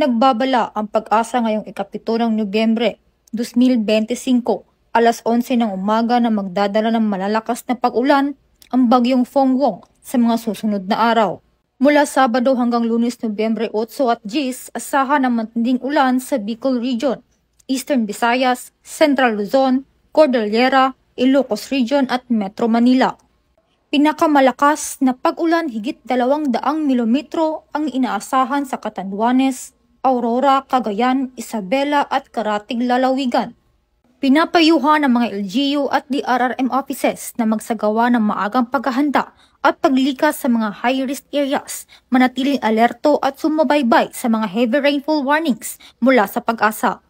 Nagbabala ang Pag-asa ngayong ika-7 ng Nobyembre 2025, alas 11 ng umaga na magdadala ng malalakas na pag-ulan ang bagyong Fongwong sa mga susunod na araw. Mula Sabado hanggang Lunes, Nobyembre 8 at 10, asahan ang matinding ulan sa Bicol Region, Eastern Visayas, Central Luzon, Cordillera, Ilocos Region at Metro Manila. Pinakamalakas na pag-ulan higit 200 milimetro ang inaasahan sa Catanduanes, Aurora, Cagayan, Isabela at Caratig Lalawigan. Pinapayuhan ng mga LGU at DRRM offices na magsagawa ng maagang paghahanda at paglikas sa mga high-risk areas, manatiling alerto at sumubaybay sa mga heavy rainfall warnings mula sa Pag-asa.